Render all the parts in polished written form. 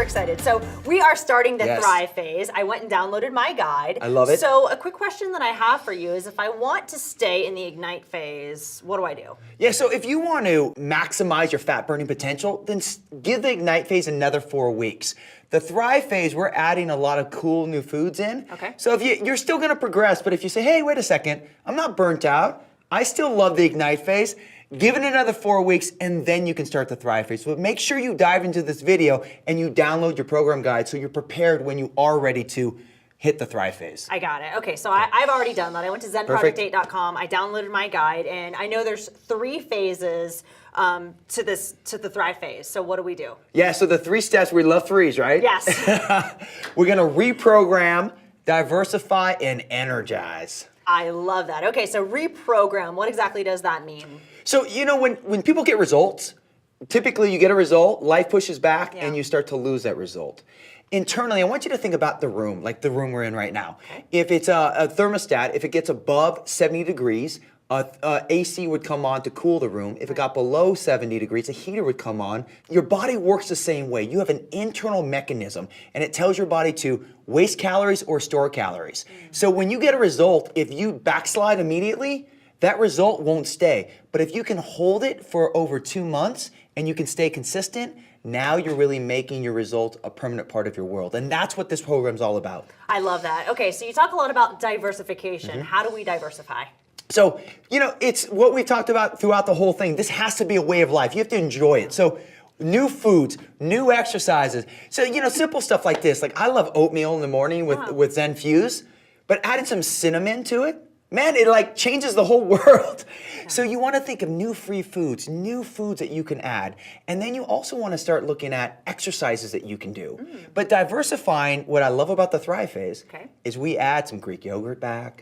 excited. So we are starting the Thrive phase. I went and downloaded my guide. I love it. So a quick question that I have for you is if I want to stay in the Ignite phase, what do I do? Yeah, so if you want to maximize your fat burning potential, then give the Ignite phase another 4 weeks. The Thrive phase, we're adding a lot of cool new foods in. Okay. So if you're still gonna progress, but if you say, hey, wait a second, I'm not burnt out, I still love the Ignite phase, give it another 4 weeks and then you can start the Thrive phase. So make sure you dive into this video and you download your program guide so you're prepared when you are ready to hit the Thrive phase. I got it. Okay, so I've already done that. I went to zenproject8.com, I downloaded my guide, and I know there's 3 phases to the Thrive phase. So what do we do? Yeah, so the 3 steps, we love 3s, right? Yes. We're gonna reprogram, diversify, and energize. I love that. Okay, so reprogram, what exactly does that mean? So, you know, when people get results, typically you get a result, life pushes back, and you start to lose that result. Internally, I want you to think about the room, like the room we're in right now. Okay. If it's a thermostat, if it gets above 70 degrees, AC would come on to cool the room. If it got below 70 degrees, a heater would come on. Your body works the same way. You have an internal mechanism, and it tells your body to waste calories or store calories. So when you get a result, if you backslide immediately, that result won't stay. But if you can hold it for over 2 months and you can stay consistent, now you're really making your result a permanent part of your world. And that's what this program's all about. I love that. Okay, so you talk a lot about diversification. How do we diversify? So, you know, it's what we've talked about throughout the whole thing. This has to be a way of life. You have to enjoy it. So new foods, new exercises. So, you know, simple stuff like this. Like I love oatmeal in the morning with Zen Fuse, but adding some cinnamon to it, man, it like changes the whole world. So you want to think of new free foods, new foods that you can add. And then you also want to start looking at exercises that you can do. But diversifying, what I love about the Thrive phase is we add some Greek yogurt back,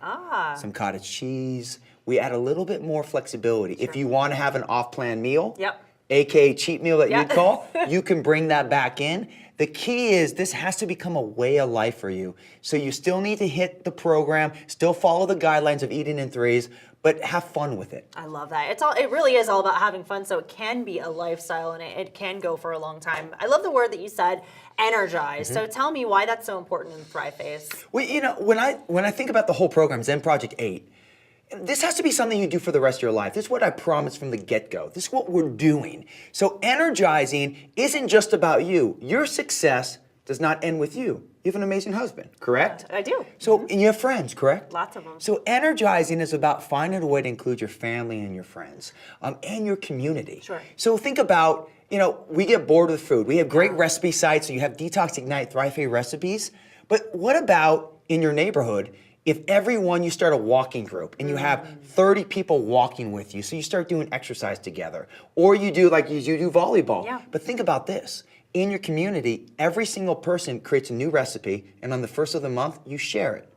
some cottage cheese. We add a little bit more flexibility. If you want to have an off-plan meal, aka cheat meal that you'd call, you can bring that back in. The key is this has to become a way of life for you. So you still need to hit the program, still follow the guidelines of eating in 3s, but have fun with it. I love that. It really is all about having fun, so it can be a lifestyle and it can go for a long time. I love the word that you said, energize. So tell me why that's so important in the Thrive phase. Well, you know, when I think about the whole program, Zen Project 8, this has to be something you do for the rest of your life. This is what I promised from the get-go. This is what we're doing. So energizing isn't just about you. Your success does not end with you. You have an amazing husband, correct? I do. So, and you have friends, correct? Lots of them. So energizing is about finding a way to include your family and your friends, and your community. Sure. So think about, you know, we get bored with food. We have great recipe sites, so you have Detox, Ignite, Thrive Phase recipes. But what about in your neighborhood? If everyone, you start a walking group and you have 30 people walking with you, so you start doing exercise together, or you do like you do volleyball. But think about this. In your community, every single person creates a new recipe, and on the first of the month, you share it.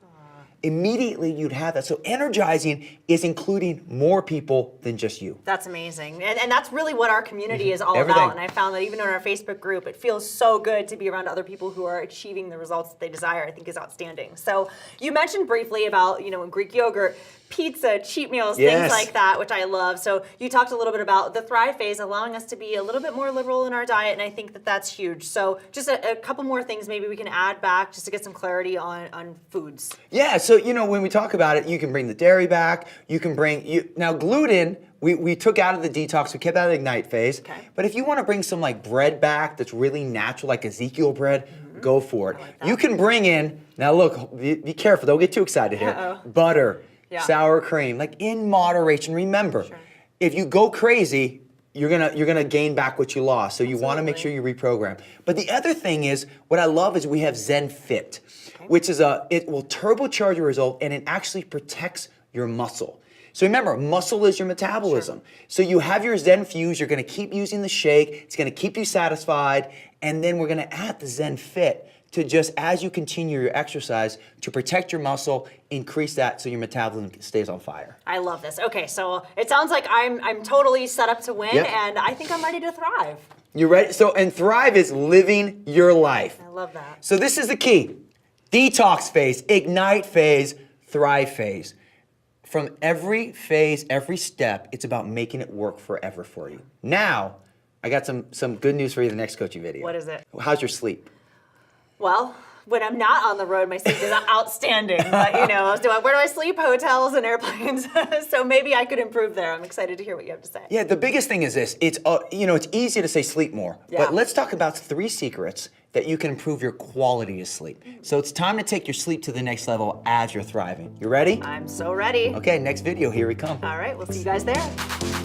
Immediately you'd have that. So energizing is including more people than just you. That's amazing. And that's really what our community is all about. And I found that even in our Facebook group, it feels so good to be around other people who are achieving the results that they desire. I think is outstanding. So you mentioned briefly about, you know, Greek yogurt, pizza, cheat meals, things like that, which I love. So you talked a little bit about the Thrive phase, allowing us to be a little bit more liberal in our diet, and I think that that's huge. So just a couple more things maybe we can add back just to get some clarity on foods. Yeah, so you know, when we talk about it, you can bring the dairy back, you can bring, now gluten, we took out of the detox, we kept out of the Ignite phase, but if you want to bring some like bread back that's really natural, like Ezekiel bread, go for it. Like you can bring in, now look, be careful, don't get too excited here, butter, sour cream, like in moderation. Remember, if you go crazy, you're gonna gain back what you lost. So you want to make sure you reprogram. But the other thing is, what I love is we have Zen Fit, which is it will turbocharge your result and it actually protects your muscle. So remember, muscle is your metabolism. So you have your Zen Fuse, you're gonna keep using the shake, it's gonna keep you satisfied, and then we're gonna add the Zen Fit to just, as you continue your exercise, to protect your muscle, increase that so your metabolism stays on fire. I love this. Okay, so it sounds like I'm totally set up to win, and I think I'm ready to thrive. You're ready? So, and Thrive is living your life. I love that. So this is the key. Detox phase, Ignite phase, Thrive phase. From every phase, every step, it's about making it work forever for you. Now, I got some good news for you in the next coaching video. What is it? How's your sleep? Well, when I'm not on the road, my sleep is outstanding. But where do I sleep? Hotels and airplanes. So maybe I could improve there. I'm excited to hear what you have to say. Yeah, the biggest thing is this. It's it's easy to say sleep more, but let's talk about 3 secrets that you can improve your quality of sleep. So it's time to take your sleep to the next level as you're thriving. You ready? I'm so ready. Okay, next video, here we come. All right, we'll see you guys there.